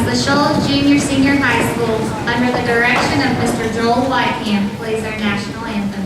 the Shoals Junior Senior High School, under the direction of Mr. Joel Whitehand, plays our national anthem.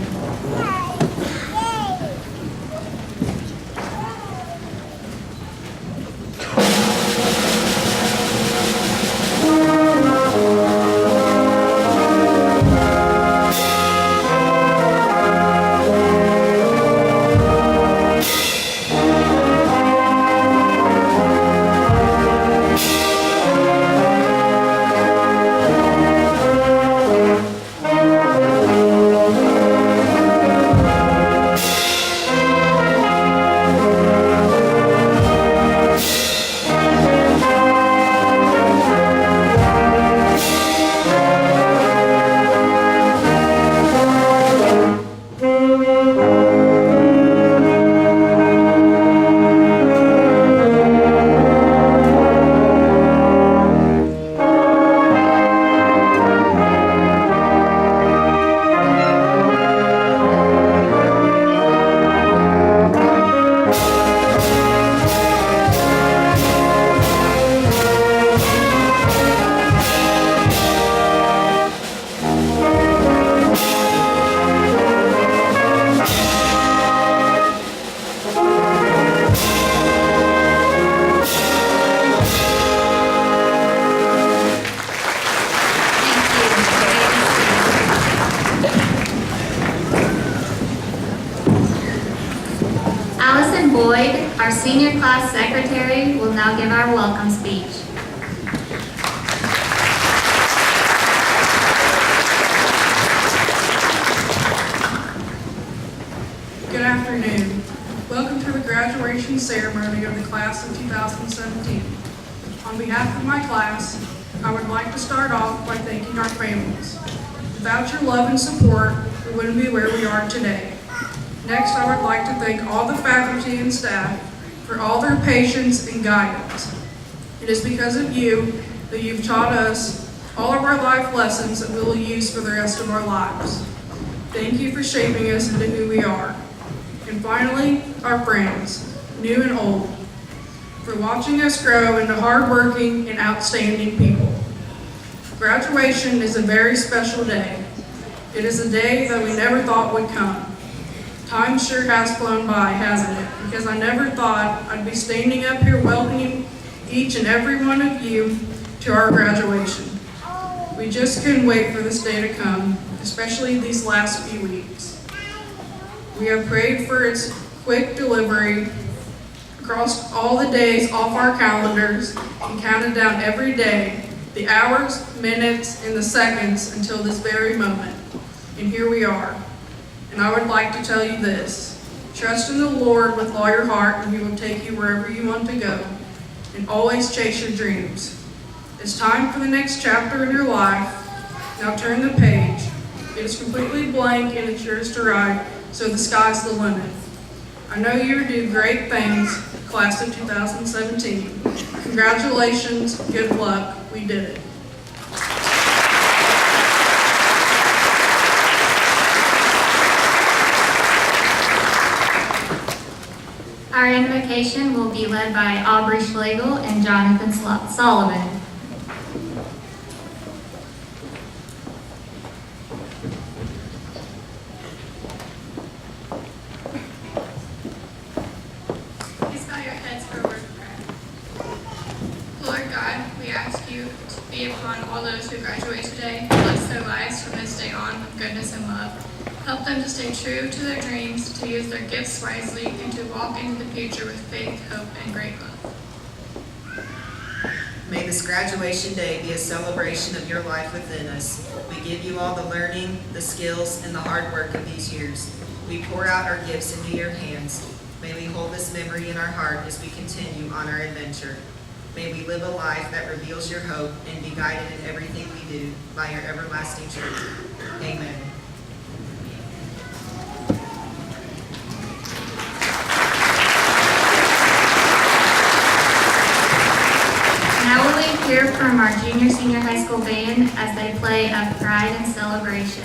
Our senior class secretary will now give our welcome speech. Good afternoon. Welcome to the graduation ceremony of the class of 2017. On behalf of my class, I would like to start off by thanking our families. Without your love and support, we wouldn't be where we are today. Next, I would like to thank all the faculty and staff for all their patience and guidance. It is because of you that you've taught us all of our life lessons that we will use for the rest of our lives. Thank you for shaping us into who we are. And finally, our friends, new and old, for watching us grow into hardworking and outstanding people. Graduation is a very special day. It is a day that we never thought would come. Time sure has flown by, hasn't it? Because I never thought I'd be standing up here welcoming each and every one of you to our graduation. We just couldn't wait for this day to come, especially these last few weeks. We have prayed for its quick delivery, crossed all the days off our calendars, and counted down every day, the hours, minutes, and the seconds until this very moment. And here we are. And I would like to tell you this: trust in the Lord with all your heart, and He will take you wherever you want to go. And always chase your dreams. It's time for the next chapter in your life. Now turn the page. It is completely blank and it's yours to write, so the sky's the limit. I know you will do great things, class of 2017. Congratulations, good luck, we did it. Our invocation will be led by Aubrey Schlegel and Jonathan Sullivan. Please bow your heads for a word of prayer. Lord God, we ask you to be upon all those who graduate today. Bless their lives from this day on with goodness and love. Help them to stay true to their dreams, to use their gifts wisely, and to walk into the future with faith, hope, and great love. May this graduation day be a celebration of your life within us. We give you all the learning, the skills, and the hard work of these years. We pour out our gifts into your hands. May we hold this memory in our heart as we continue on our adventure. May we live a life that reveals your hope and be guided in everything we do by your everlasting truth. Amen. Now we'll hear from our junior senior high school band as they play a Pride and Celebration.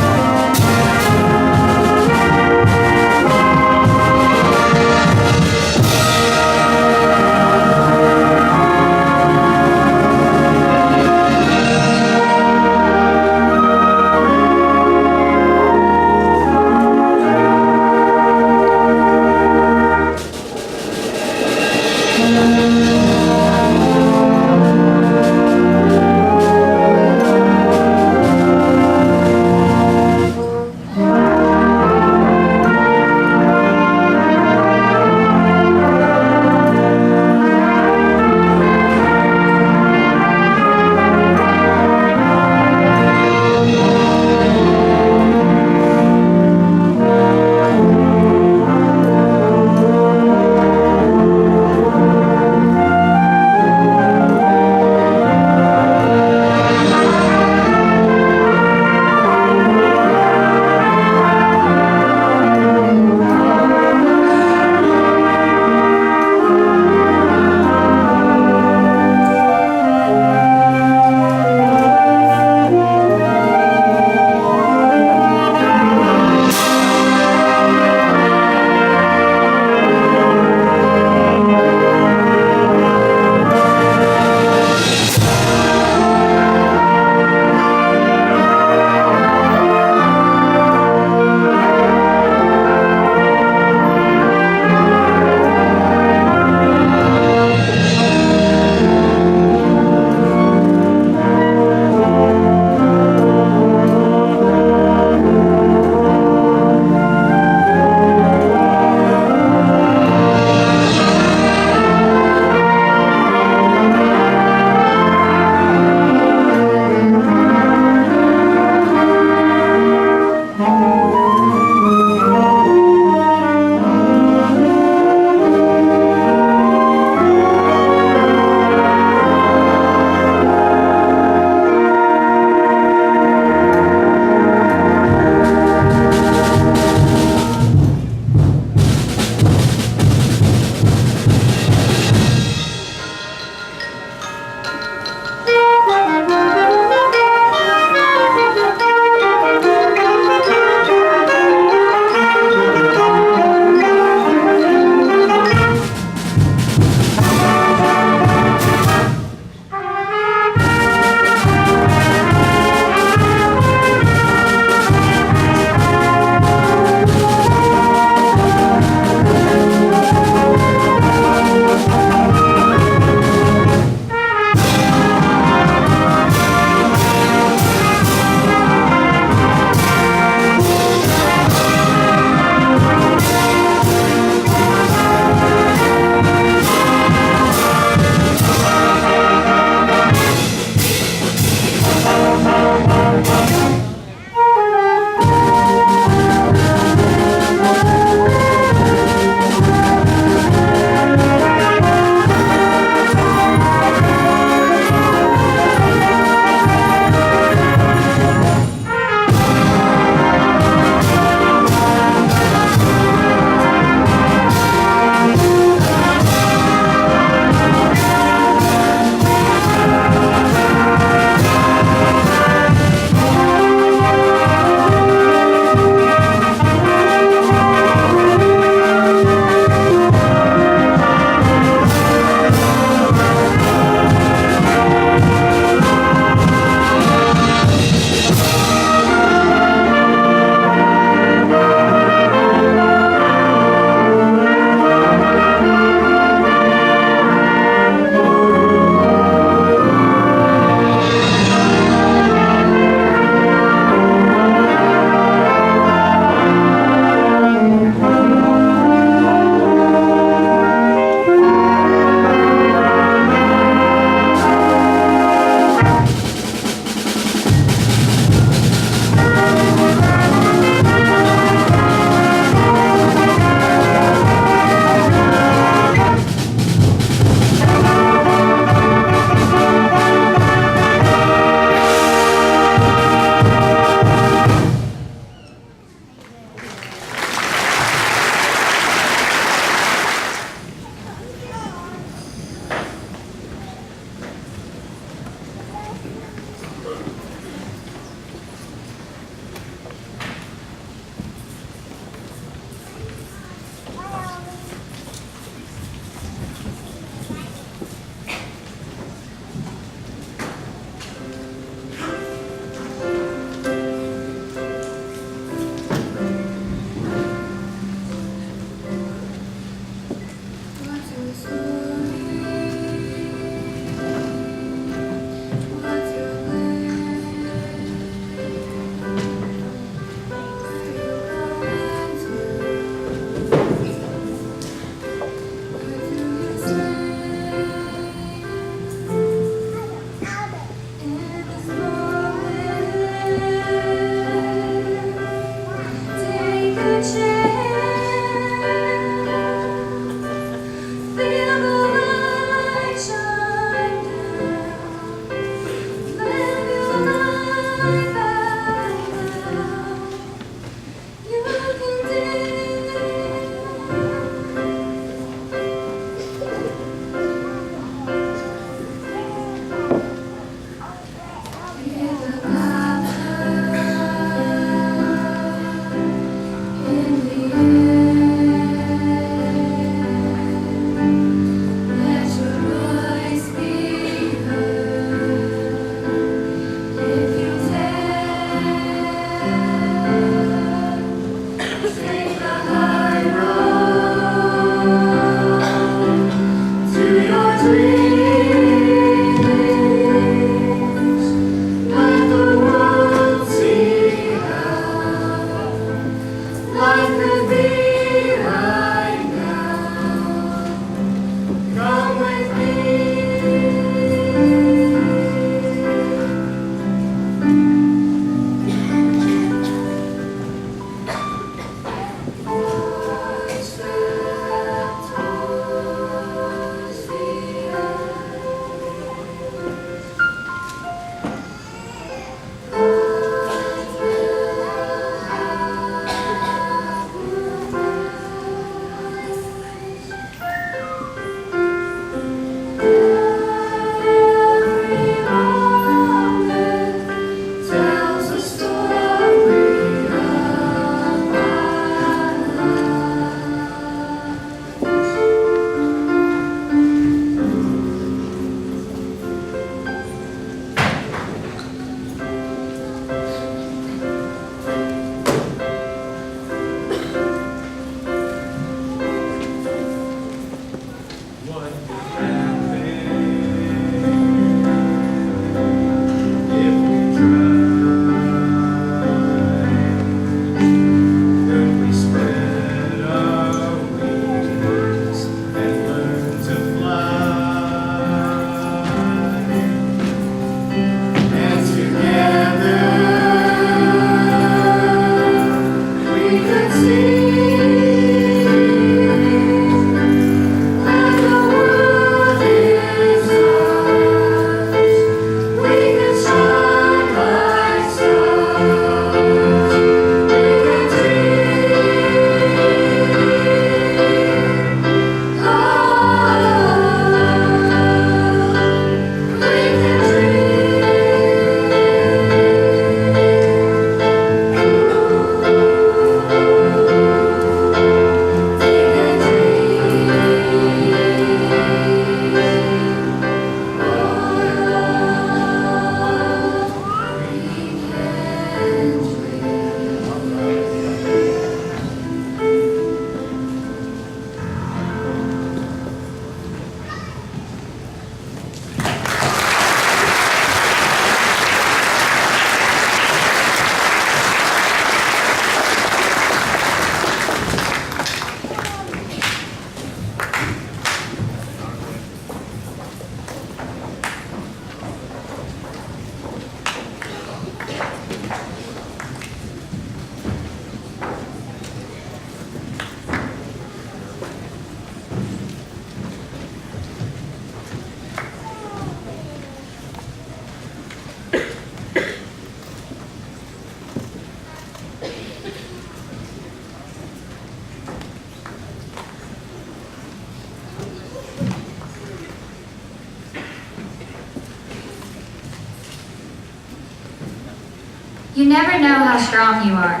You never know how strong you are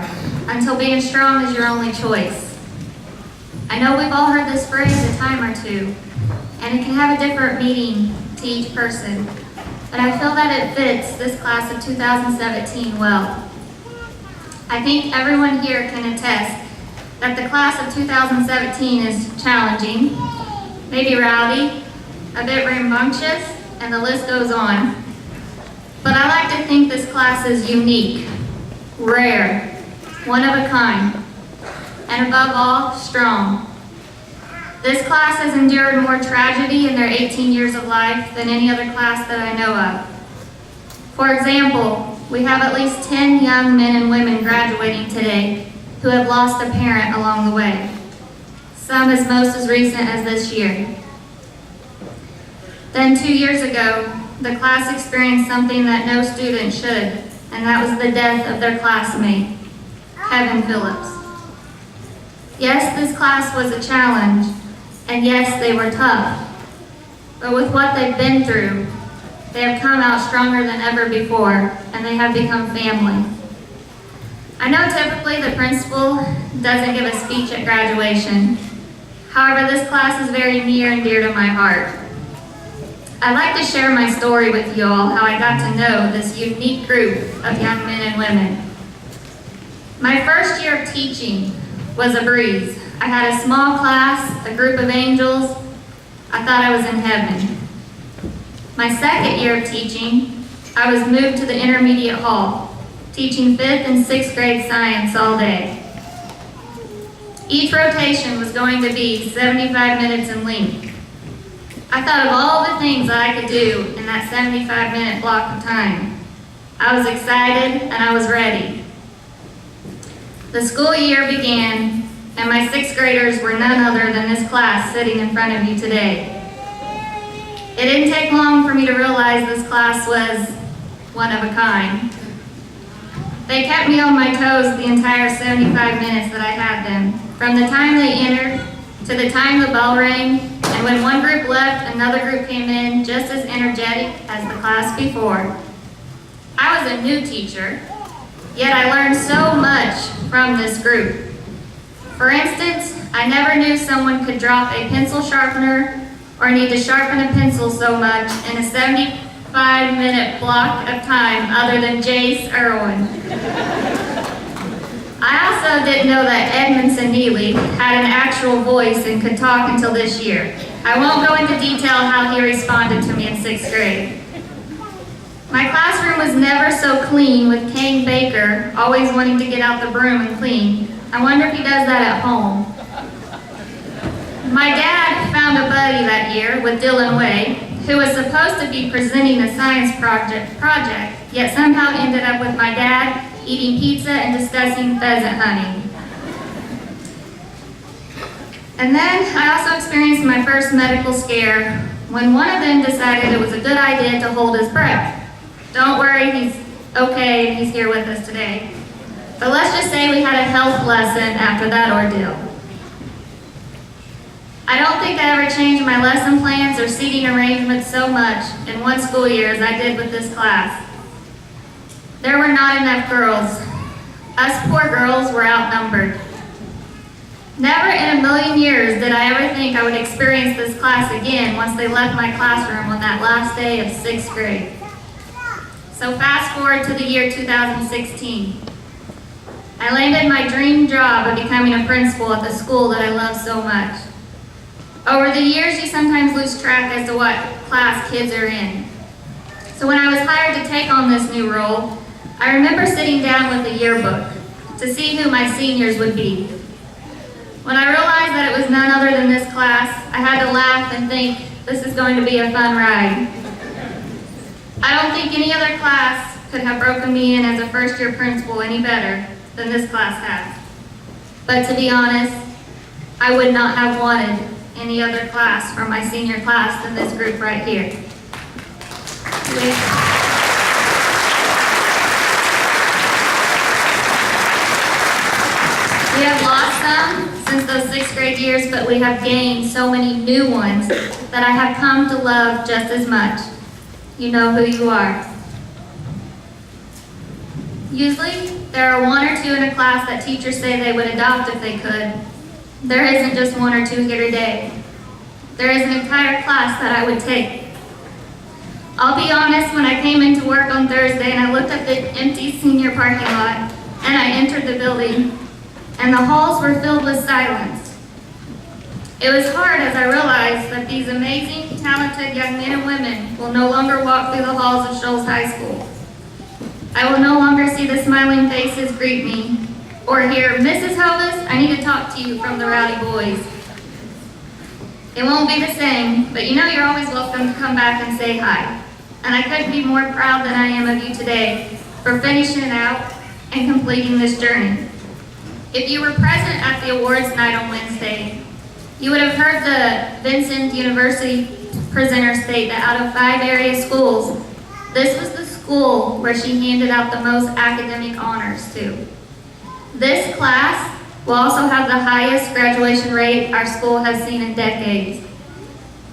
until being strong is your only choice. I know we've all heard this phrase a time or two, and it can have a different meaning to each person, but I feel that it fits this class of 2017 well. I think everyone here can attest that the class of 2017 is challenging, maybe rowdy, a bit rambunctious, and the list goes on. But I like to think this class is unique, rare, one of a kind, and above all, strong. This class has endured more tragedy in their 18 years of life than any other class that I know of. For example, we have at least 10 young men and women graduating today who have lost a parent along the way, some as most as recent as this year. Then 2 years ago, the class experienced something that no student should, and that was the death of their classmate, Kevin Phillips. Yes, this class was a challenge, and yes, they were tough. But with what they've been through, they have come out stronger than ever before, and they have become family. I know typically the principal doesn't give a speech at graduation. However, this class is very near and dear to my heart. I'd like to share my story with you all, how I got to know this unique group of young men and women. My first year of teaching was a breeze. I had a small class, a group of angels. I thought I was in heaven. My second year of teaching, I was moved to the intermediate hall, teaching 5th and 6th grade science all day. Each rotation was going to be 75 minutes in length. I thought of all the things that I could do in that 75-minute block of time. I was excited and I was ready. The school year began, and my 6th graders were none other than this class sitting in front of you today. It didn't take long for me to realize this class was one of a kind. They kept me on my toes the entire 75 minutes that I had them, from the time they entered to the time the bell rang, and when one group left, another group came in just as energetic as the class before. I was a new teacher, yet I learned so much from this group. For instance, I never knew someone could drop a pencil sharpener or need to sharpen a pencil so much in a 75-minute block of time other than Jace Irwin. I also didn't know that Edmondson Neely had an actual voice and could talk until this year. I won't go into detail how he responded to me in 6th grade. My classroom was never so clean, with Kane Baker always wanting to get out the broom and clean. I wonder if he does that at home. My dad found a buddy that year with Dylan Way, who was supposed to be presenting a science project, yet somehow ended up with my dad eating pizza and discussing pheasant hunting. And then I also experienced my first medical scare when one of them decided it was a good idea to hold his breath. Don't worry, he's okay and he's here with us today. But let's just say we had a health lesson after that ordeal. I don't think I ever changed my lesson plans or seating arrangements so much in one school year as I did with this class. There were not enough girls. Us poor girls were outnumbered. Never in a million years did I ever think I would experience this class again once they left my classroom on that last day of 6th grade. So fast forward to the year 2016. I landed my dream job of becoming a principal at the school that I love so much. Over the years, you sometimes lose track as to what class kids are in. So when I was hired to take on this new role, I remember sitting down with a yearbook to see who my seniors would be. When I realized that it was none other than this class, I had to laugh and think, this is going to be a fun ride. I don't think any other class could have broken me in as a first-year principal any better than this class has. But to be honest, I would not have wanted any other class from my senior class than this group right here. We have lost some since those 6th grade years, but we have gained so many new ones that I have come to love just as much. You know who you are. Usually, there are one or two in a class that teachers say they would adopt if they could. There isn't just one or two here today. There is an entire class that I would take. I'll be honest, when I came into work on Thursday and I looked at the empty senior parking lot and I entered the building and the halls were filled with silence. It was hard as I realized that these amazing, talented young men and women will no longer walk through the halls of Shoals High School. I will no longer see the smiling faces greet me or hear, "Mrs. Hovis, I need to talk to you," from the rowdy boys. It won't be the same, but you know you're always welcome to come back and say hi. And I couldn't be more proud than I am of you today for finishing it out and completing this journey. If you were present at the awards night on Wednesday, you would have heard the Vincent University presenter state that out of 5 area schools, this was the school where she handed out the most academic honors to. This class will also have the highest graduation rate our school has seen in decades.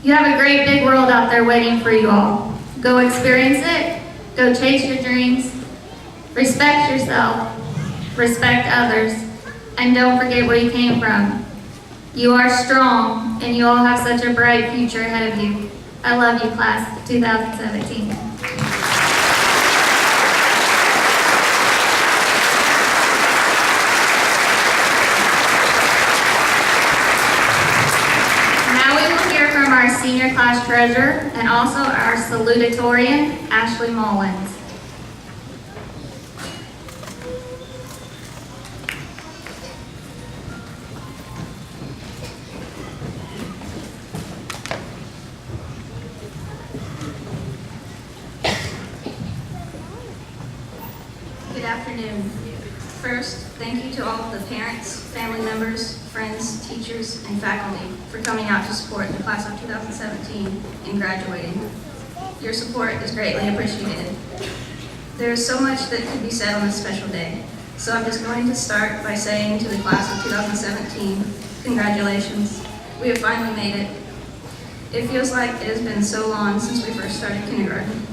You have a great big world out there waiting for you all. Go experience it, go chase your dreams, respect yourself, respect others, and don't forget where you came from. You are strong, and you all have such a bright future ahead of you. I love you, class of 2017. Our senior class treasurer and also our salutatorian, Ashley Mullins. Good afternoon. First, thank you to all of the parents, family members, friends, teachers, and faculty for coming out to support the class of 2017 and graduating. Your support is greatly appreciated. There is so much that could be said on this special day, so I'm just going to start by saying to the class of 2017, congratulations. We have finally made it. It feels like it has been so long since we first started kindergarten,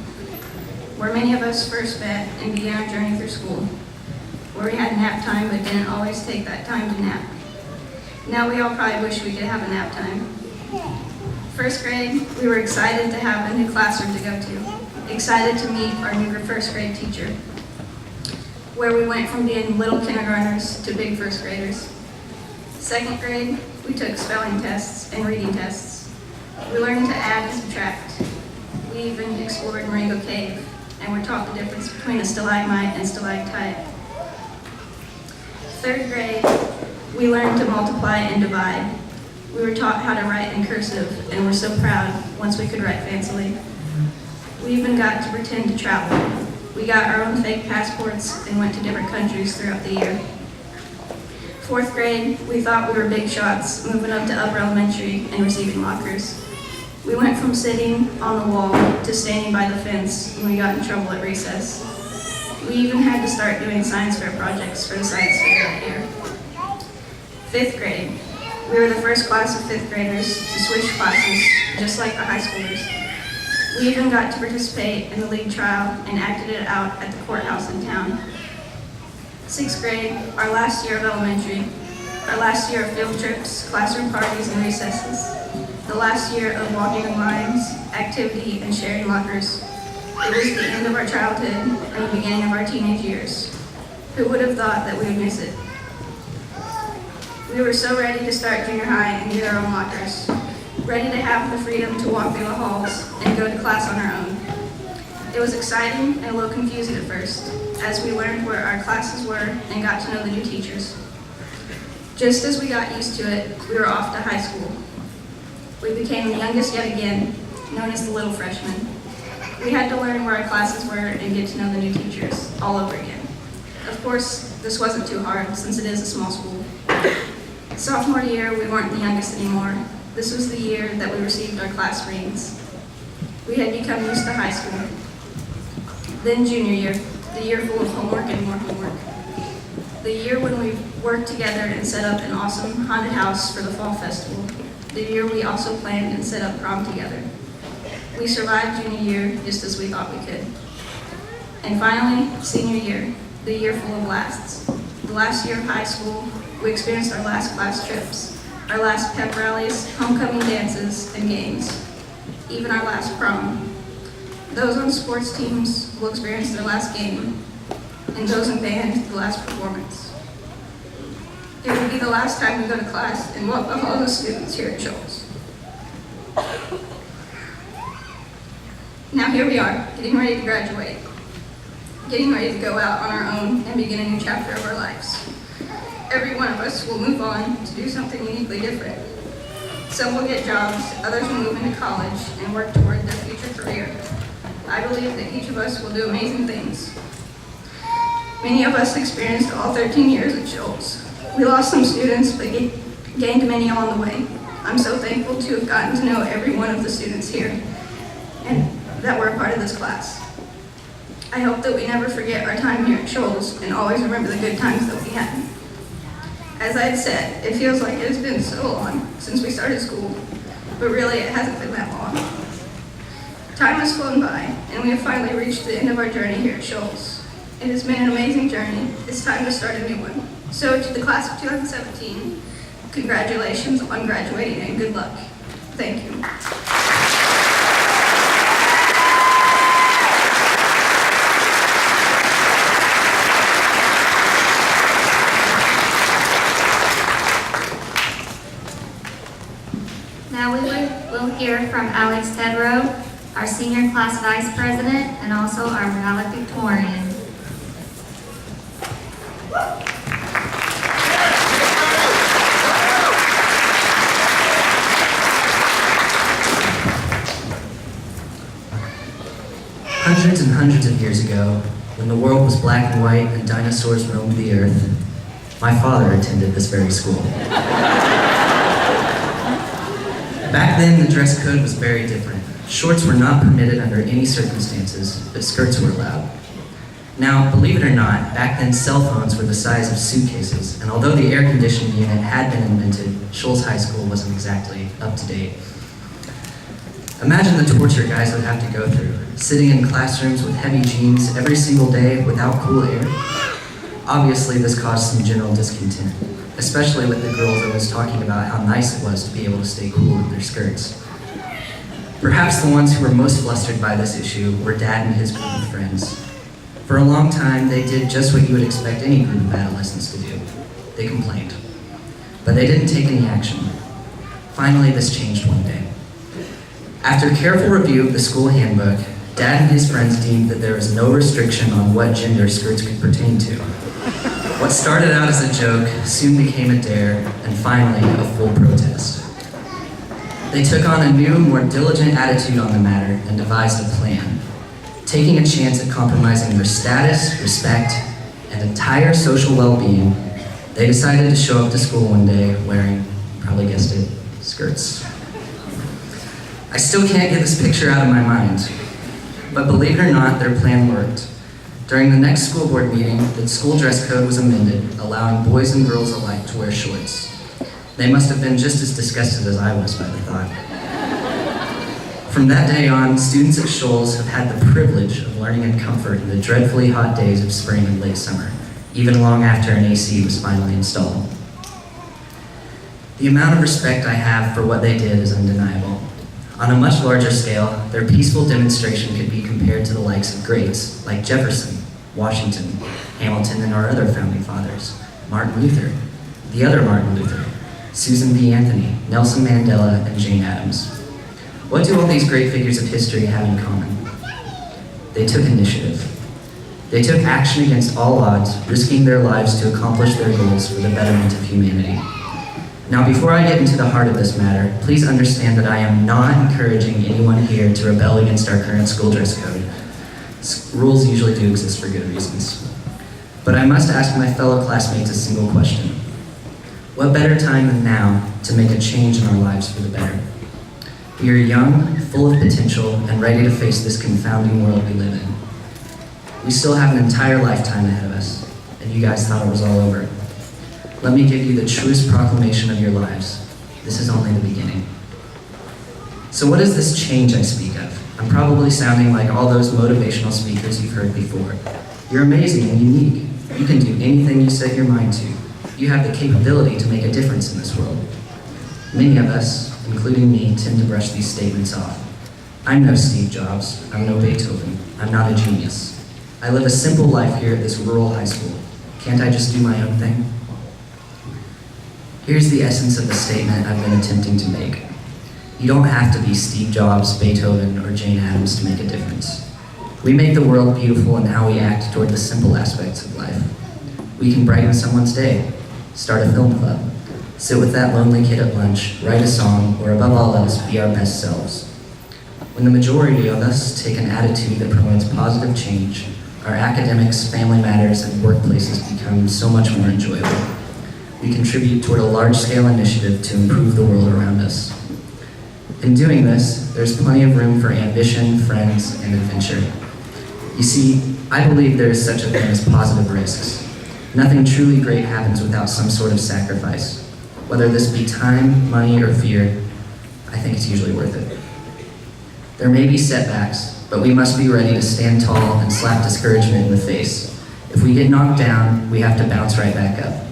where many of us first met and began our journey through school, where we had nap time but didn't always take that time to nap. Now we all probably wish we could have a nap time. First grade, we were excited to have a new classroom to go to, excited to meet our new first grade teacher, where we went from being little kindergartners to big first graders. Second grade, we took spelling tests and reading tests. We learned to add and subtract. We even explored Marengo Cave and were taught the difference between a stalagmite and stalactite. Third grade, we learned to multiply and divide. We were taught how to write in cursive and were so proud once we could write fancily. We even got to pretend to travel. We got our own fake passports and went to different countries throughout the year. Fourth grade, we thought we were big shots, moving up to upper elementary and receiving lockers. We went from sitting on the wall to standing by the fence when we got in trouble at recess. We even had to start doing science fair projects for the science fair that year. Fifth grade, we were the first class of fifth graders to switch classes, just like the high schoolers. We even got to participate in the league trial and acted it out at the courthouse in town. Sixth grade, our last year of elementary, our last year of field trips, classroom parties, and recesses, the last year of walking in lines, activity, and sharing lockers. It was the end of our childhood and the beginning of our teenage years. Who would have thought that we would miss it? We were so ready to start junior high and get our own lockers, ready to have the freedom to walk through the halls and go to class on our own. It was exciting and a little confusing at first, as we learned where our classes were and got to know the new teachers. Just as we got used to it, we were off to high school. We became the youngest yet again, known as the little freshmen. We had to learn where our classes were and get to know the new teachers all over again. Of course, this wasn't too hard since it is a small school. Sophomore year, we weren't the youngest anymore. This was the year that we received our class rings. We had become used to high school. Then junior year, the year full of homework and more homework. The year when we worked together and set up an awesome haunted house for the fall festival. The year we also planned and set up prom together. We survived junior year just as we thought we could. And finally, senior year, the year full of lasts. The last year of high school, we experienced our last class trips, our last pep rallies, homecoming dances, and games, even our last prom. Those on sports teams will experience their last game, and those in band, the last performance. It will be the last time we go to class and welcome all the students here at Shoals. Now here we are, getting ready to graduate, getting ready to go out on our own and begin a new chapter of our lives. Every one of us will move on to do something uniquely different. Some will get jobs, others will move into college and work toward their future career. I believe that each of us will do amazing things. Many of us experienced all 13 years at Shoals. We lost some students, but gained many along the way. I'm so thankful to have gotten to know every one of the students here and that were a part of this class. I hope that we never forget our time here at Shoals and always remember the good times that we had. As I had said, it feels like it has been so long since we started school, but really it hasn't been that long. Time has flown by, and we have finally reached the end of our journey here at Shoals. It has been an amazing journey. It's time to start a new one. So to the class of 2017, congratulations on graduating and good luck. Thank you. Now we will hear from Alex Tedrow, our senior class vice president and also our valedictorian. Hundreds and hundreds of years ago, when the world was black and white and dinosaurs roamed the earth, my father attended this very school. Back then, the dress code was very different. Shorts were not permitted under any circumstances, but skirts were allowed. Now, believe it or not, back then cell phones were the size of suitcases, and although the air conditioning unit had been invented, Shoals High School wasn't exactly up to date. Imagine the torture guys would have to go through, sitting in classrooms with heavy jeans every single day without cool air. Obviously, this caused some general discontent, especially with the girls always talking about how nice it was to be able to stay cool in their skirts. Perhaps the ones who were most flustered by this issue were Dad and his group of friends. For a long time, they did just what you would expect any group of adolescents to do. They complained. But they didn't take any action. Finally, this changed one day. After careful review of the school handbook, Dad and his friends deemed that there was no restriction on what gender skirts could pertain to. What started out as a joke soon became a dare, and finally, a full protest. They took on a new, more diligent attitude on the matter and devised a plan. Taking a chance at compromising their status, respect, and entire social well-being, they decided to show up to school one day wearing, probably guessed it, skirts. I still can't get this picture out of my mind, but believe it or not, their plan worked. During the next school board meeting, the school dress code was amended, allowing boys and girls alike to wear shorts. They must have been just as disgusted as I was by the thought. From that day on, students at Shoals have had the privilege of learning in comfort in the dreadfully hot days of spring and late summer, even long after an AC was finally installed. The amount of respect I have for what they did is undeniable. On a much larger scale, their peaceful demonstration could be compared to the likes of greats like Jefferson, Washington, Hamilton, and our other founding fathers, Martin Luther, the other Martin Luther, Susan B. Anthony, Nelson Mandela, and Jane Addams. What do all these great figures of history have in common? They took initiative. They took action against all odds, risking their lives to accomplish their goals for the betterment of humanity. Now, before I get into the heart of this matter, please understand that I am not encouraging anyone here to rebel against our current school dress code. Rules usually do exist for good reasons. But I must ask my fellow classmates a single question. What better time than now to make a change in our lives for the better? We are young, full of potential, and ready to face this confounding world we live in. We still have an entire lifetime ahead of us, and you guys thought it was all over. Let me give you the truest proclamation of your lives. This is only the beginning. So what is this change I speak of? I'm probably sounding like all those motivational speakers you've heard before. You're amazing and unique. You can do anything you set your mind to. You have the capability to make a difference in this world. Many of us, including me, tend to brush these statements off. I'm no Steve Jobs. I'm no Beethoven. I'm not a genius. I live a simple life here at this rural high school. Can't I just do my own thing? Here's the essence of the statement I've been attempting to make. You don't have to be Steve Jobs, Beethoven, or Jane Addams to make a difference. We make the world beautiful in how we act toward the simple aspects of life. We can brighten someone's day, start a film club, sit with that lonely kid at lunch, write a song, or above all else, be our best selves. When the majority of us take an attitude that promotes positive change, our academics, family matters, and workplaces become so much more enjoyable. We contribute toward a large-scale initiative to improve the world around us. In doing this, there's plenty of room for ambition, friends, and adventure. You see, I believe there is such a thing as positive risks. Nothing truly great happens without some sort of sacrifice. Whether this be time, money, or fear, I think it's usually worth it. There may be setbacks, but we must be ready to stand tall and slap discouragement in the face. If we get knocked down, we have to bounce right back up.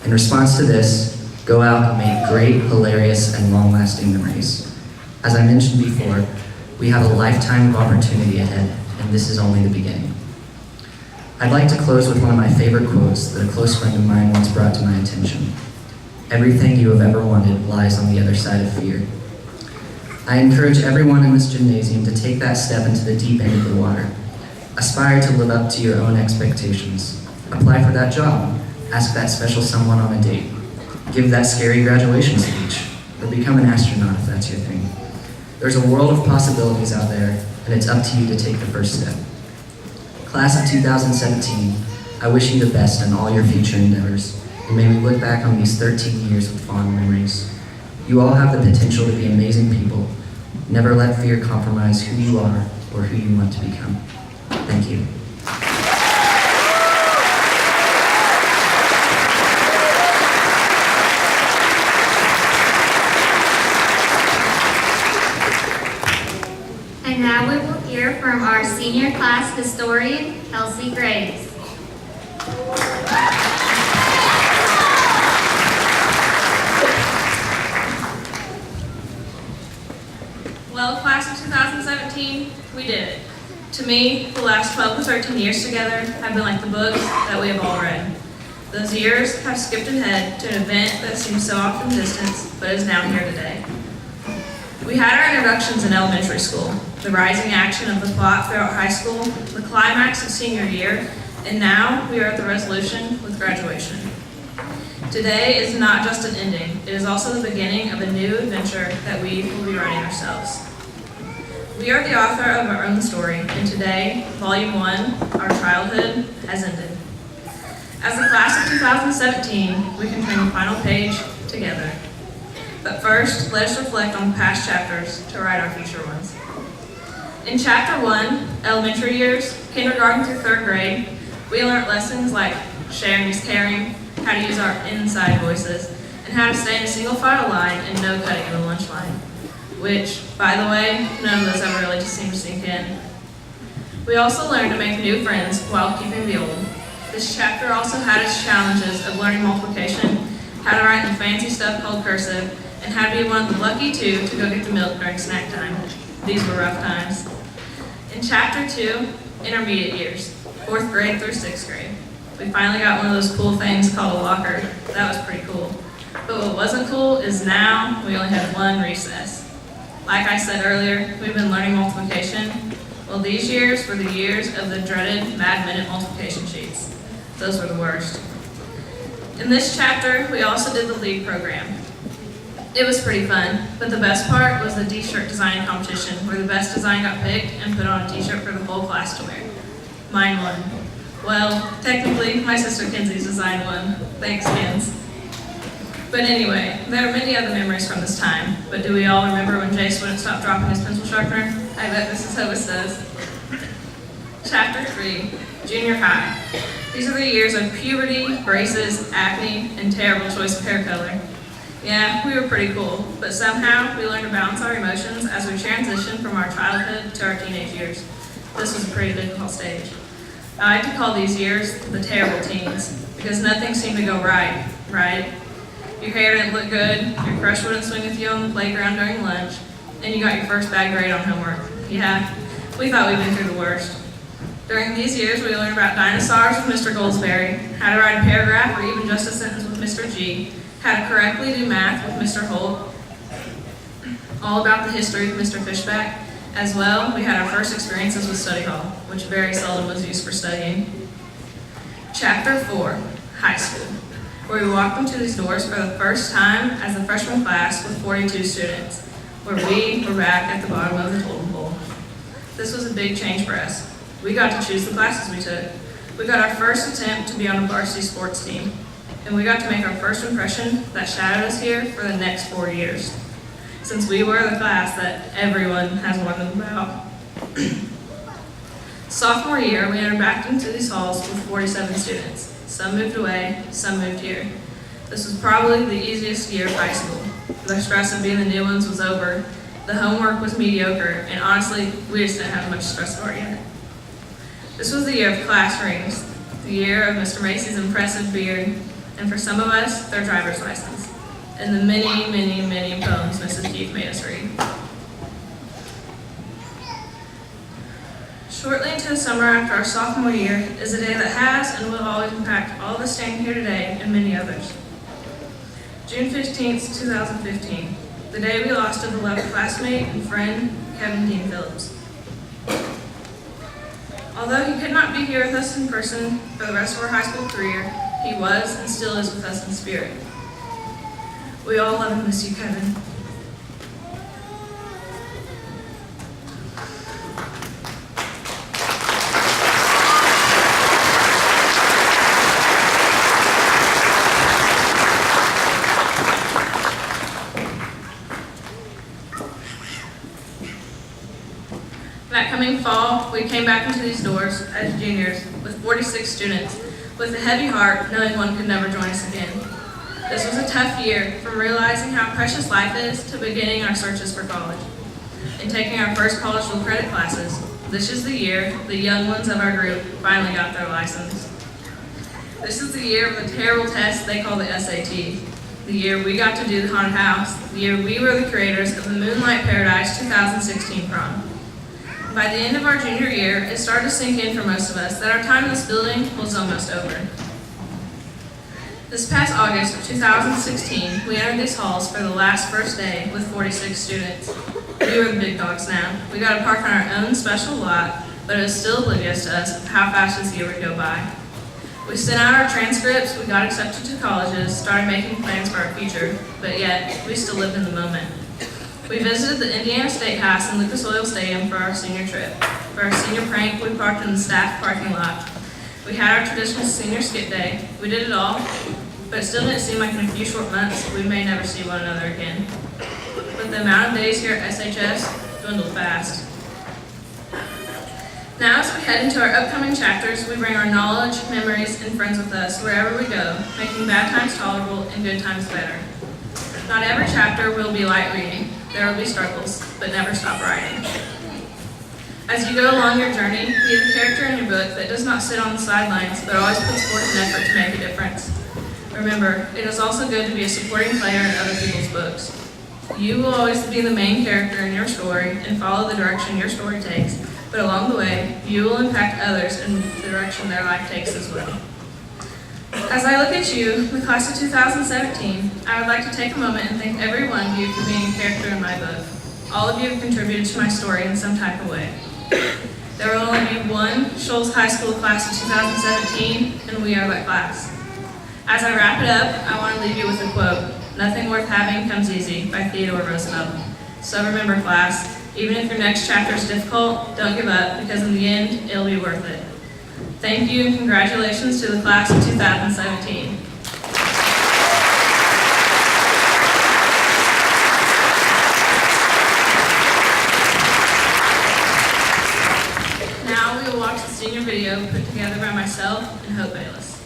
In response to this, go out and make great, hilarious, and long-lasting memories. As I mentioned before, we have a lifetime of opportunity ahead, and this is only the beginning. I'd like to close with one of my favorite quotes that a close friend of mine once brought to my attention. Everything you have ever wanted lies on the other side of fear. I encourage everyone in this gymnasium to take that step into the deep end of the water. Aspire to live up to your own expectations. Apply for that job. Ask that special someone on a date. Give that scary graduation speech. Or become an astronaut if that's your thing. There's a world of possibilities out there, and it's up to you to take the first step. Class of 2017, I wish you the best in all your future endeavors, and may we look back on these 13 years with fond memories. You all have the potential to be amazing people. Never let fear compromise who you are or who you want to become. Thank you. And now we will hear from our senior class historian, Kelsey Graves. Well, class of 2017, we did it. To me, the last 12 to 13 years together have been like the books that we have all read. Those years have skipped ahead to an event that seems so often distant, but is now here today. We had our introductions in elementary school, the rising action of the plot throughout high school, the climax of senior year, and now we are at the resolution with graduation. Today is not just an ending, it is also the beginning of a new adventure that we will be writing ourselves. We are the author of our own story, and today, Volume 1, Our Childhood, has ended. As the class of 2017, we can turn the final page together. But first, let us reflect on the past chapters to write our future ones. In Chapter 1, Elementary Years, Kindergarten through 3rd grade, we learned lessons like sharing is caring, how to use our inside voices, and how to stay in a single file line and no cutting in the lunch line. Which, by the way, none of those ever really just seemed to sink in. We also learned to make new friends while keeping the old. This chapter also had its challenges of learning multiplication, how to write the fancy stuff called cursive, and how to be one of the lucky two to go get the milk during snack time. These were rough times. In Chapter 2, Intermediate Years, 4th grade through 6th grade. We finally got one of those cool things called a locker. That was pretty cool. But what wasn't cool is now we only had one recess. Like I said earlier, we've been learning multiplication. Well, these years were the years of the dreaded Mad Minute multiplication sheets. Those were the worst. In this chapter, we also did the league program. It was pretty fun, but the best part was the t-shirt design competition, where the best design got picked and put on a t-shirt for the whole class to wear. Mine won. Well, technically, my sister Kenzie's design won. Thanks, Kenz. But anyway, there are many other memories from this time, but do we all remember when Jace wouldn't stop dropping his pencil sharpener? I bet Mrs. Hovis does. Chapter 3, Junior High. These are the years of puberty, braces, acne, and terrible choice of hair color. Yeah, we were pretty cool, but somehow we learned to balance our emotions as we transitioned from our childhood to our teenage years. This was a pretty difficult stage. I like to call these years the terrible teens, because nothing seemed to go right? Your hair didn't look good, your crush wouldn't swing with you on the playground during lunch, and you got your first bad grade on homework. Yeah, we thought we'd been through the worst. During these years, we learned about dinosaurs with Mr. Goldsberry, how to write a paragraph or even just a sentence with Mr. G, how to correctly do math with Mr. Holt, all about the history of Mr. Fishback. As well, we had our first experiences with study hall, which very seldom was used for studying. Chapter 4, High School, where we walked into these doors for the first time as a freshman class with 42 students, where we were back at the bottom of the totem pole. This was a big change for us. We got to choose the classes we took. We got our first attempt to be on a varsity sports team, and we got to make our first impression that shadowed us here for the next 4 years, since we were the class that everyone has warned them about. Sophomore year, we entered back into these halls with 47 students. Some moved away, some moved here. This was probably the easiest year of high school. The stress of being the new ones was over, the homework was mediocre, and honestly, we just didn't have much stress for it yet. This was the year of class rings, the year of Mr. Macy's impressive beard, and for some of us, their driver's license, and the many, many, many poems Mrs. Keith made us read. Shortly into the summer after our sophomore year is a day that has and will always impact all of us standing here today and many others. June 15th, 2015, the day we lost a beloved classmate and friend, Kevin Dean Phillips. Although he could not be here with us in person for the rest of our high school career, he was and still is with us in spirit. We all love and miss you, Kevin. That coming fall, we came back into these doors as juniors with 46 students, with a heavy heart knowing one could never join us again. This was a tough year, from realizing how precious life is to beginning our searches for college. In taking our first college dual credit classes, this is the year the young ones of our group finally got their license. This is the year of the terrible test they call the SAT, the year we got to do the haunted house, the year we were the creators of the Moonlight Paradise 2016 prom. By the end of our junior year, it started to sink in for most of us that our time in this building was almost over. This past August of 2016, we entered these halls for the last first day with 46 students. We were the big dogs now. We got to park on our own special lot, but it was still oblivious to us of how fast this year would go by. We sent out our transcripts, we got accepted to colleges, started making plans for our future, but yet, we still lived in the moment. We visited the Indiana State House and Lucas Oil Stadium for our senior trip. For our senior prank, we parked in the staff parking lot. We had our traditional senior skip day. We did it all, but it still didn't seem like in a few short months we may never see one another again. But the amount of days here at SHS dwindled fast. Now as we head into our upcoming chapters, we bring our knowledge, memories, and friends with us wherever we go, making bad times tolerable and good times better. Not every chapter will be light reading. There will be struggles, but never stop writing. As you go along your journey, be the character in your book that does not sit on the sidelines, but always puts forth an effort to make a difference. Remember, it is also good to be a supporting player in other people's books. You will always be the main character in your story and follow the direction your story takes, but along the way, you will impact others in the direction their life takes as well. As I look at you, the class of 2017, I would like to take a moment and thank every one of you for being a character in my book. All of you have contributed to my story in some type of way. There will only be one Shoals High School class of 2017, and we are that class. As I wrap it up, I want to leave you with a quote, "Nothing worth having comes easy," by Theodore Roosevelt. So remember, class, even if your next chapter is difficult, don't give up, because in the end, it'll be worth it. Thank you and congratulations to the class of 2017. Now we will watch the senior video put together by myself and Hope Bayless.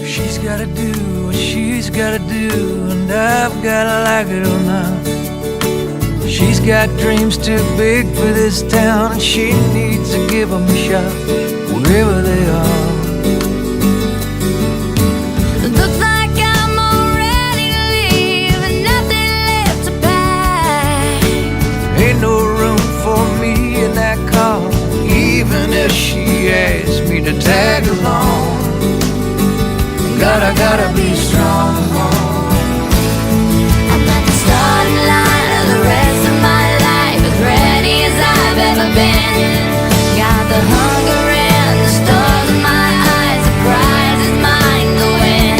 She's gotta do what she's gotta do, and I've gotta like it or not. She's got dreams too big for this town, and she needs to give them a shot wherever they are. Looks like I'm all ready to leave and nothing left to pack. Ain't no room for me in that car, even if she asks me to tag along. Gotta be strong. I'm at the starting line of the rest of my life, as ready as I've ever been. Got the hunger and the stars in my eyes, the prize is mine to win.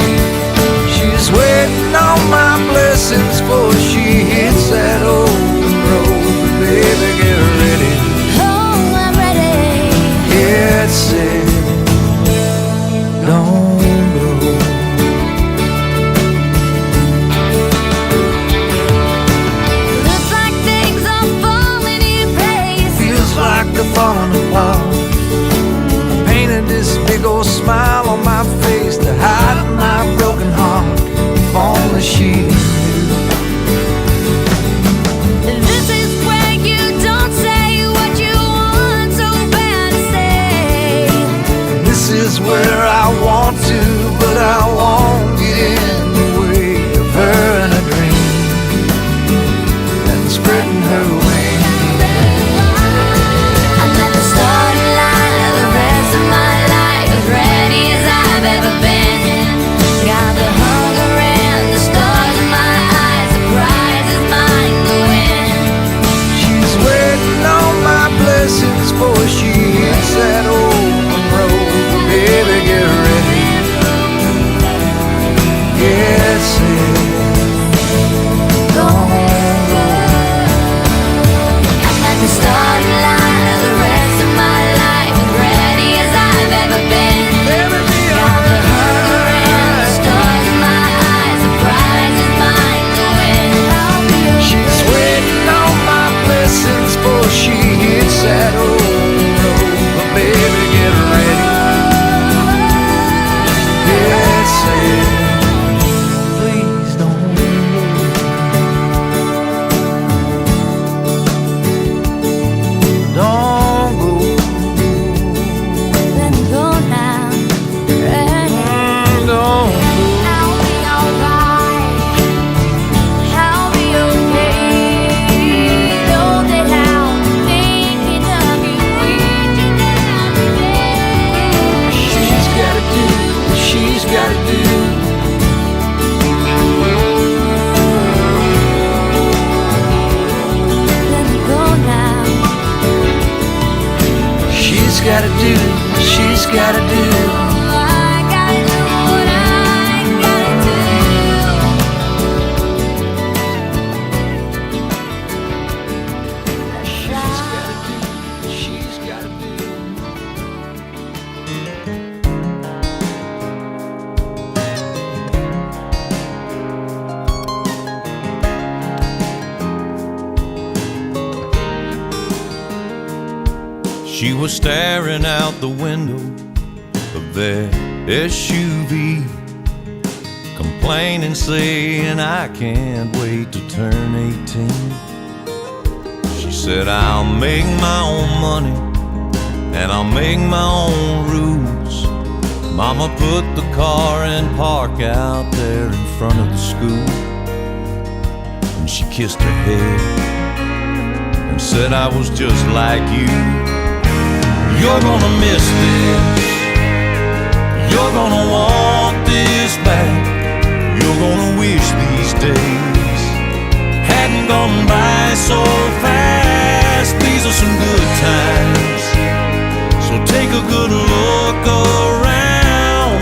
She's waiting on my blessings before she hits that open road. Baby, get ready. Oh, I'm ready. Get set. Don't go. Looks like things are falling in place. Feels like they're falling apart. I painted this big old smile on my face to hide my broken heart. If only she knew. This is where you don't say what you want so bad to say. This is where I want to, but I won't get in the way of her and a dream and spreading her wings. I'm at the starting line of the rest of my life, as ready as I've ever been. Got the hunger and the stars in my eyes, the prize is mine to win. She's waiting on my blessings before she hits that open road. Baby, get ready. Get set. Don't go. I'm at the starting line of the rest of my life, as ready as I've ever been. Baby, be Got the hunger and the stars in my eyes, the prize is mine to win. she's waiting on my blessings before she hits that old road. But baby, get ready. Get set. Please don't go. Don't go. Let me go now. Don't go. I'll be alright. I'll be okay. Know that I'll be thinking of you each and every day. She's gotta do what she's gotta do. Let me go now. She's gotta do what she's gotta do. I gotta do what I gotta do. She's gotta do what she's gotta do. She was staring out the window of their SUV, complaining, saying, I can't wait to turn 18. She said, I'll make my own money and I'll make my own rules. Mama put the car in park out there in front of the school, and she kissed her head and said, I was just like you. You're gonna miss this. You're gonna want this back. You're gonna wish these days hadn't gone by so fast. These are some good times, so take a good look around.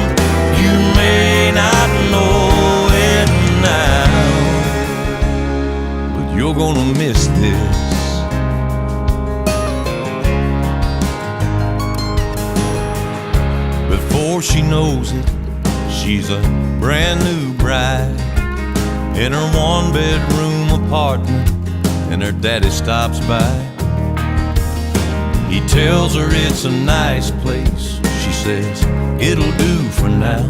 You may not know it now, but you're gonna miss this. Before she knows it, she's a brand new bride in her one-bedroom apartment, and her daddy stops by. He tells her it's a nice place. She says, it'll do for now.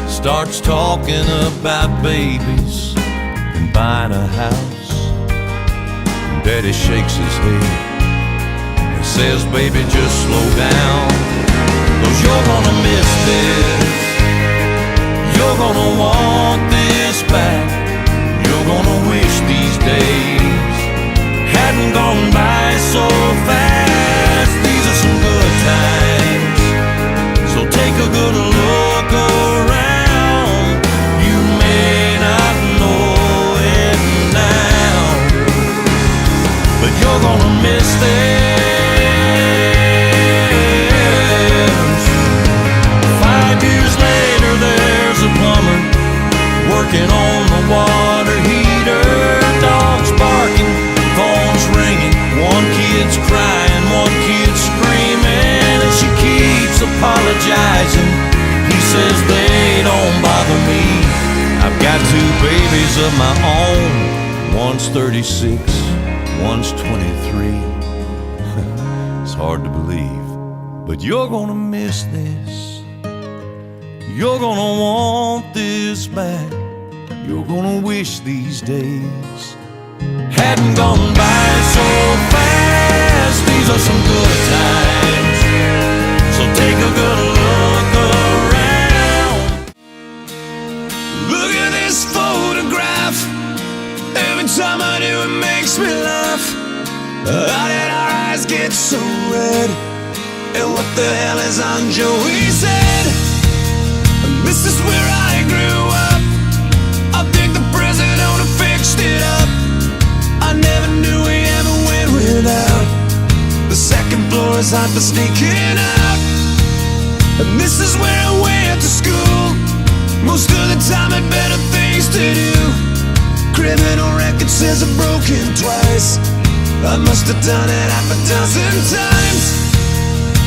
Starts talking about babies and buying a house. Daddy shakes his head and says, baby, just slow down, 'cause you're gonna miss this. You're gonna want this back. You're gonna wish these days hadn't gone by so fast. These are some good times, so take a good look around. You may not know it now, but you're gonna miss this. 5 years later, there's a plumber working on the water heater. Dogs barking, phones ringing, one kid's crying, one kid's screaming, and she keeps apologizing. He says they don't bother me. I've got 2 babies of my own. One's 36, one's 23. It's hard to believe, but you're gonna miss this. You're gonna want this back. You're gonna wish these days hadn't gone by so fast. These are some good times, so take a good look around. Look at this photograph. Every time I do, it makes me laugh. How did our eyes get so red? And what the hell is on Joey's head? This is where I grew up. I think the president who fixed it up. I never knew we ever went without. The second floor is hot for sneaking out. And this is where I went to school. Most of the time had better things to do. Criminal record says I've broken twice. I must have done it 6 times.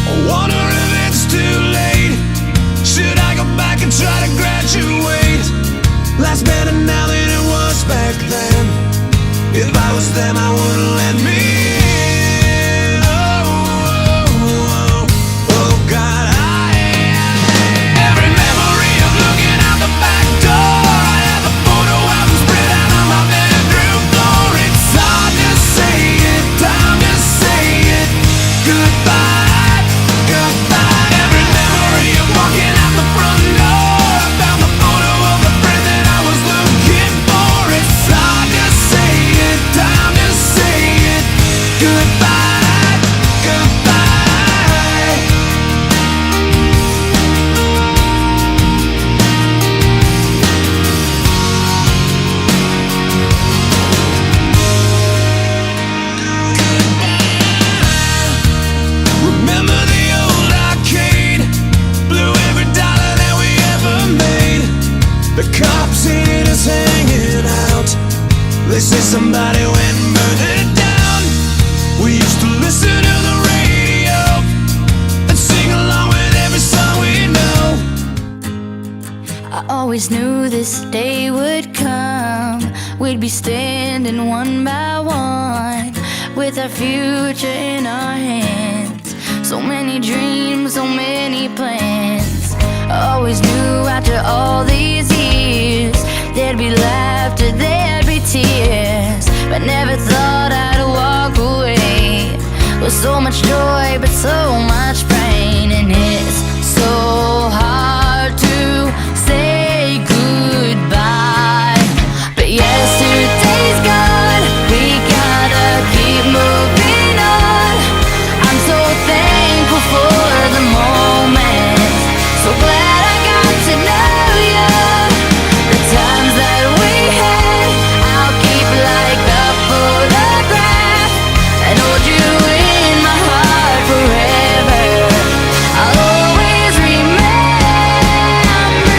I wonder if it's too late. Should I go back and try to graduate? Life's better now than it was back then. If I was them, I wouldn't let me in. Oh, God, every memory of looking out the back door. I have a photo album spread out on my bedroom floor. It's hard to say it, time to say it. Goodbye, goodbye. Every memory of walking out the front door. I found the photo of the friend that I was looking for. It's hard to say it, time to say it. Goodbye, goodbye. Remember the old arcade? Blew every dollar that we ever made. The cops hated us hanging out. They say somebody went and burned it down. We used to listen to the radio and sing along with every song we know. I always knew this day would come. We'd be standing one by one with our future in our hands. So many dreams, so many plans. I always knew after all these years there'd be laughter, there'd be tears, but never thought I'd walk away with so much joy but so much pain. And it's so hard to say goodbye, but yesterday's gone. We gotta keep moving on. I'm so thankful for the moment, so glad I got to know you. The times that we had, I'll keep like a photograph and hold you in my heart forever. I'll always remember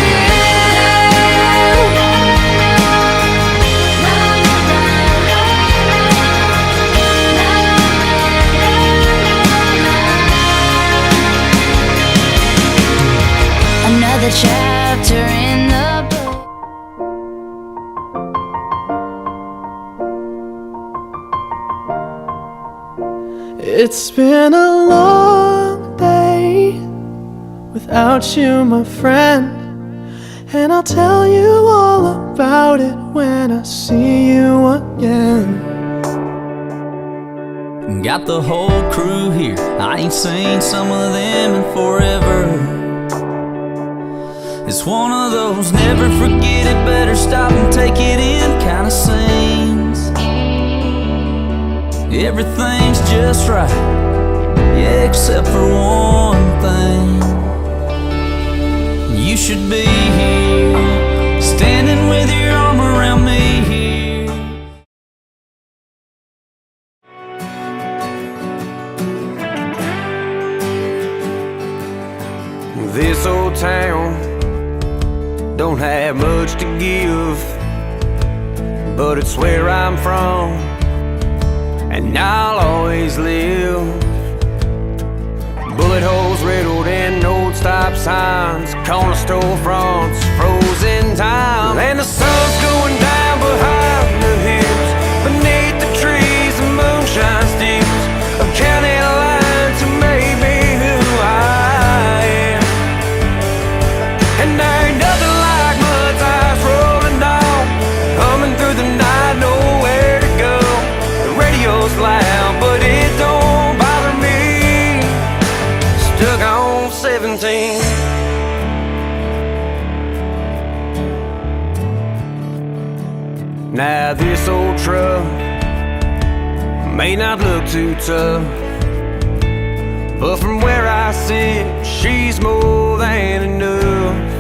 you. Another chapter in the book. It's been a long day without you, my friend, and I'll tell you all about it when I see you again. Got the whole crew here, I ain't seen some of them in forever. It's one of those never forget it, better stop and take it in kind of scenes. Everything's just right, yeah, except for one thing. You should be here, standing with your arm around me here. This old town don't have much to give, but it's where I'm from, and I'll always live. Bullet holes riddled in old stop signs, corner store fronts, frozen time, and the sun's going down behind the hills, beneath the trees and moonshine steals of county line to maybe who I am. And there ain't nothing like mud tires rolling down, humming through the night, nowhere to go. The radio's loud, but it don't bother me. Stuck on 17. Now this old truck may not look too tough, but from where I sit, she's more than enough.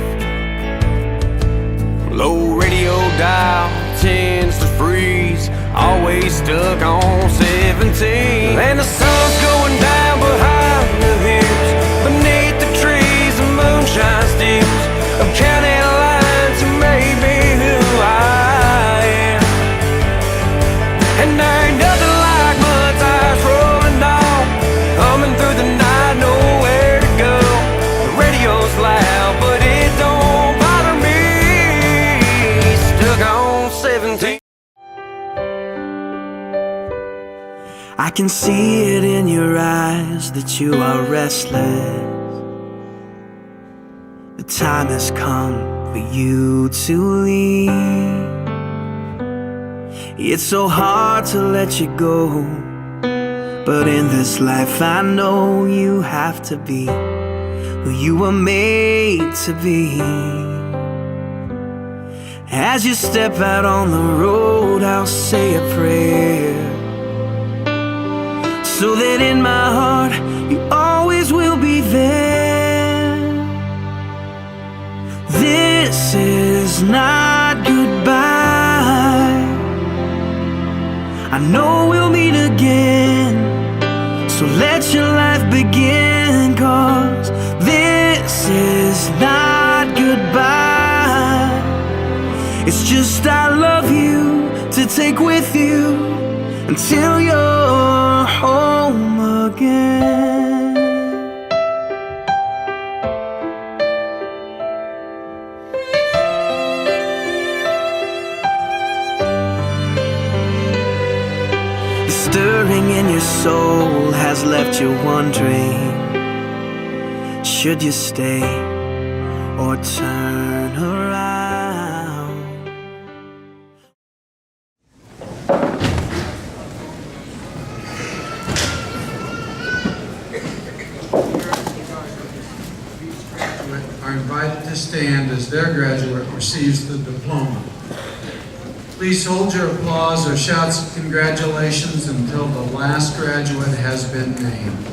Low radio dial tends to freeze, always stuck on 17. And the sun's going down behind the hills, beneath the trees and moonshine steals of county line to maybe who I am. And there ain't nothing like mud tires rolling down, humming through the night, nowhere to go. The radio's loud, but it don't bother me. Stuck on 17. I can see it in your eyes that you are restless. The time has come for you to leave. It's so hard to let you go, but in this life I know you have to be who you were made to be. As you step out on the road, I'll say a prayer, so that in my heart you always will be there. This is not goodbye, I know we'll meet again, so let your life begin, 'cause this is not goodbye. It's just I love you to take with you until you're home again. The stirring in your soul has left you wondering, should you stay or turn around? Are invited to stand as their graduate receives the diploma. Please hold your applause or shouts of congratulations until the last graduate has been named.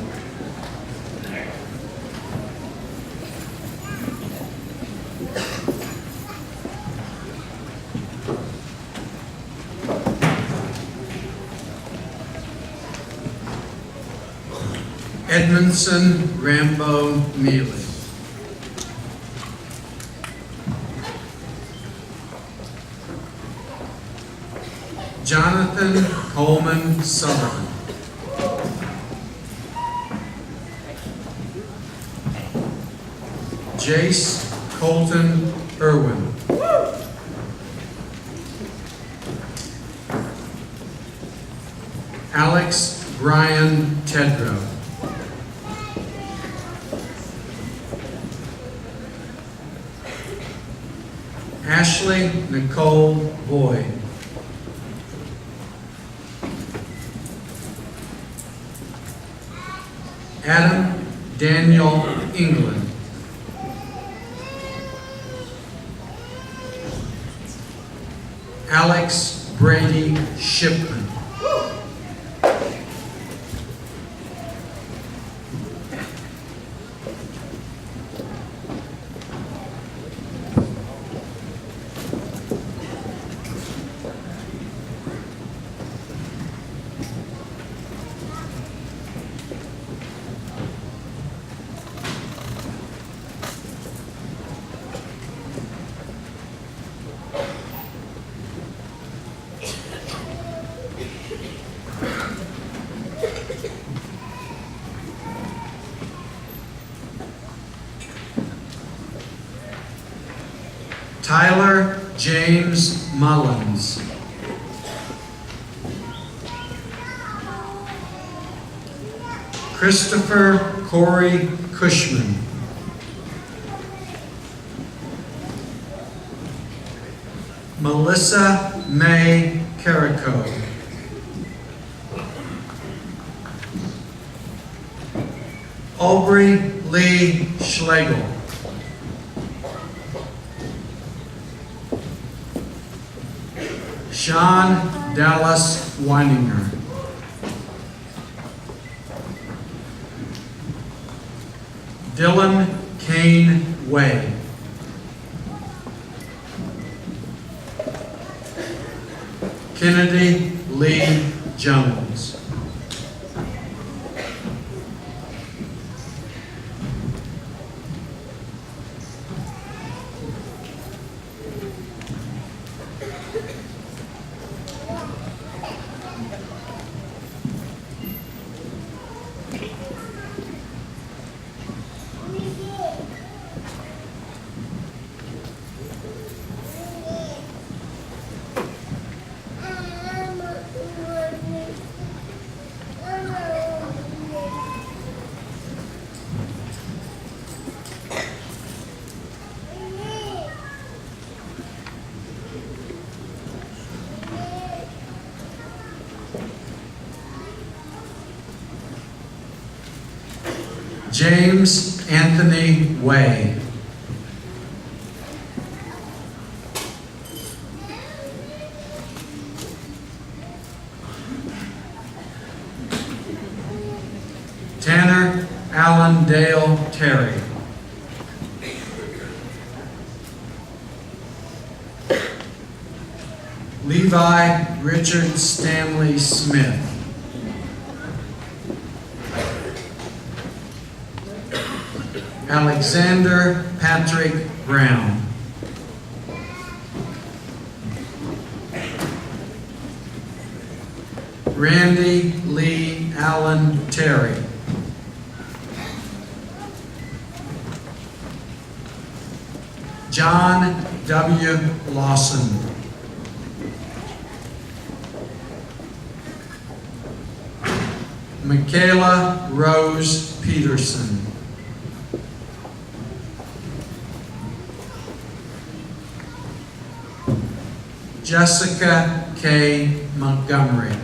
Edmondson Rambo Neely. Jonathan Coleman Sullivan. Jace Colton Irwin. Alex Brian Tedrow. Ashley Nicole Boyd. Adam Daniel England. Alex Brady Shipman. Tyler James Mullins. Christopher Corey Cushman. Melissa May Carrico. Aubrey Lee Schlegel. Sean Dallas Weininger. Dylan Kane Way. Kennedy Lee Jones. James Anthony Way. Tanner Allen Dale Terry. Levi Richard Stanley Smith. Alexander Patrick Brown. Randy Lee Allen Terry. John W. Lawson. Michaela Rose Peterson. Jessica K. Montgomery.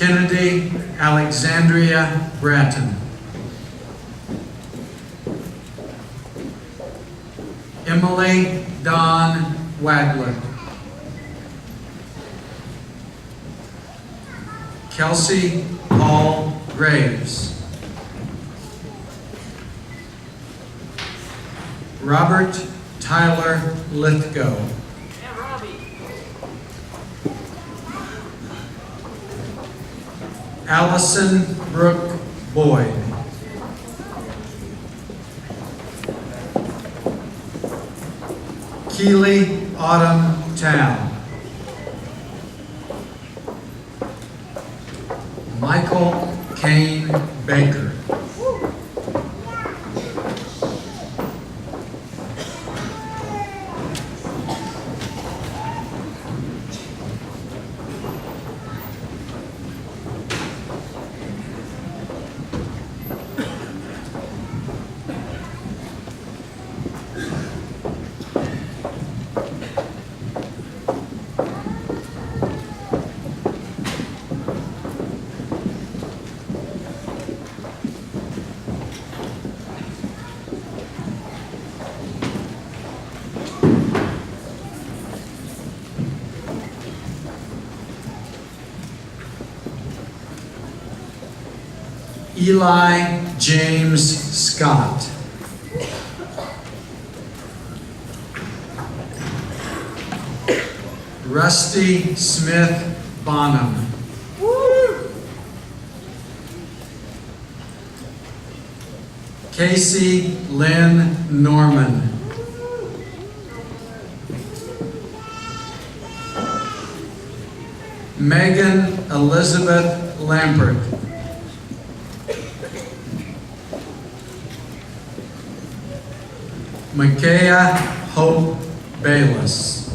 Kennedy Alexandria Bratton. Emily Dawn Wagler. Kelsey Paul Graves. Robert Tyler Lithgow. Allison Brooke Boyd. Keely Autumn Town. Michael Kane Baker. Eli James Scott. Rusty Smith Bonham. Casey Lynn Norman. Megan Elizabeth Lampert. Micaiah Hope Bayless.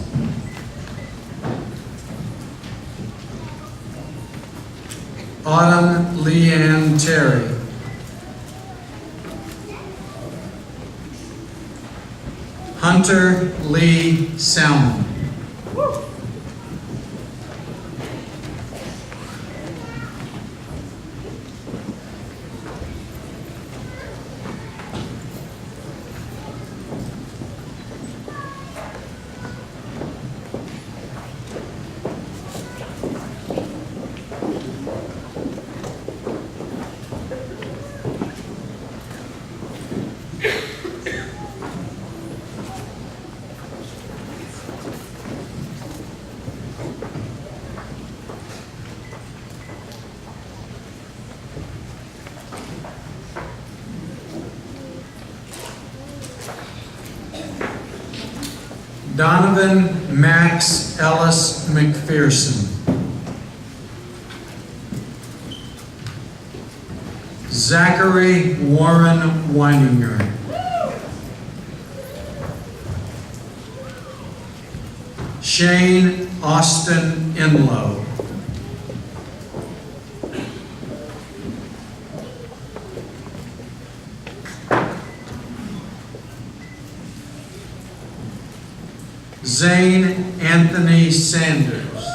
Autumn Leanne Terry. Hunter Lee Salmon. Donovan Max Ellis McPherson. Zachary Warren Weininger. Shane Austin Enlow. Zane Anthony Sanders.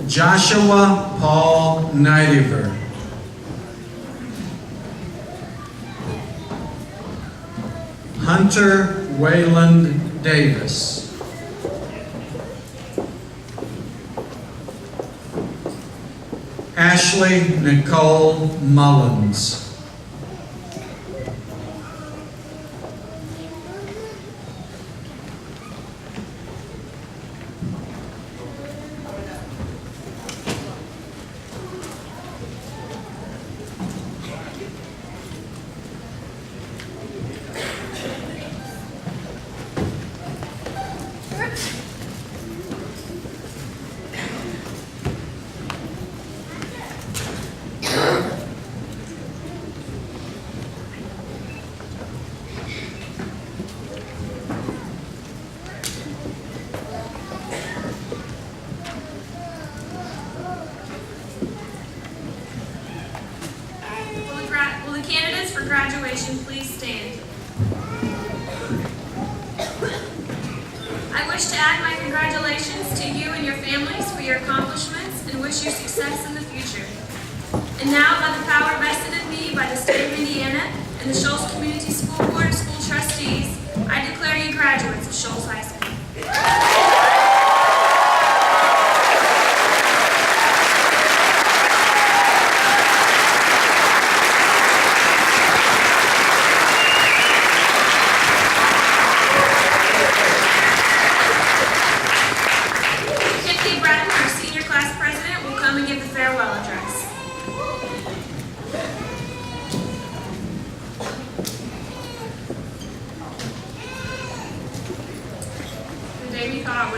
Joshua Paul Nidiver. Hunter Wayland Davis. Ashley Nicole Mullins. Will the candidates for graduation please stand? I wish to add my congratulations to you and your families for your accomplishments and wish you success in the future. And now, by the power vested in me by the state of Indiana and the Shoals Community School Board of School Trustees, I declare you graduates of Shoals High School.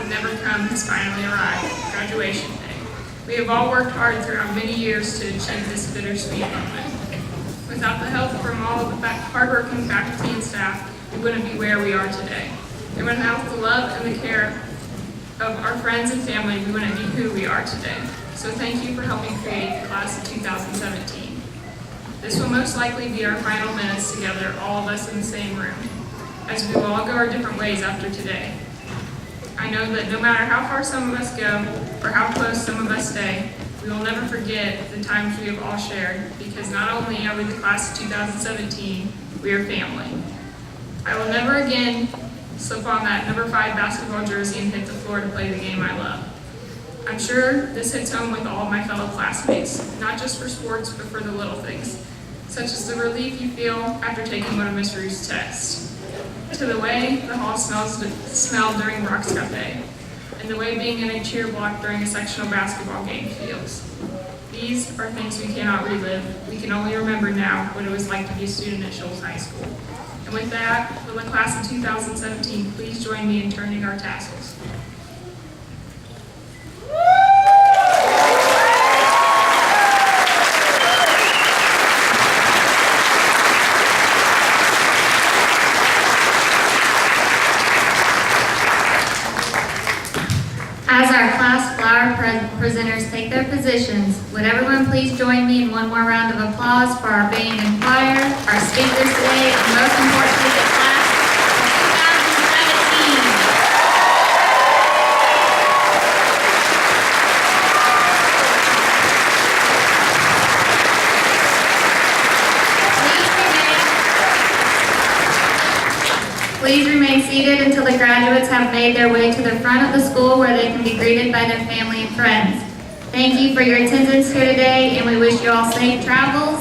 would never come has finally arrived, graduation day. We have all worked hard throughout many years to achieve this bittersweet moment. Without the help from all of the hardworking faculty and staff, we wouldn't be where we are today. And without the love and the care of our friends and family, we wouldn't be who we are today. So thank you for helping create the class of 2017. This will most likely be our final minutes together, all of us in the same room, as we will all go our different ways after today. I know that no matter how far some of us go, or how close some of us stay, we will never forget the times we have all shared, because not only are we the class of 2017, we are family. I will never again slip on that number 5 basketball jersey and hit the floor to play the game I love. I'm sure this hits home with all of my fellow classmates, not just for sports, but for the little things, such as the relief you feel after taking one of Miss Ruth's tests, to the way the hall smelled during Rock's Cafe, and the way being in a cheer block during a sectional basketball game feels. These are things we cannot relive. We can only remember now what it was like to be a student at Shoals High School. And with that, will the class of 2017 please join me in turning our tassels? As our class flower presenters take their positions, would everyone please join me in one more round of applause for our band and choir, our speakers today, and most importantly, the class of 2017. Please remain seated until the graduates have made their way to the front of the school where they can be greeted by their family and friends. Thank you for your attendance here today, and we wish you all safe travels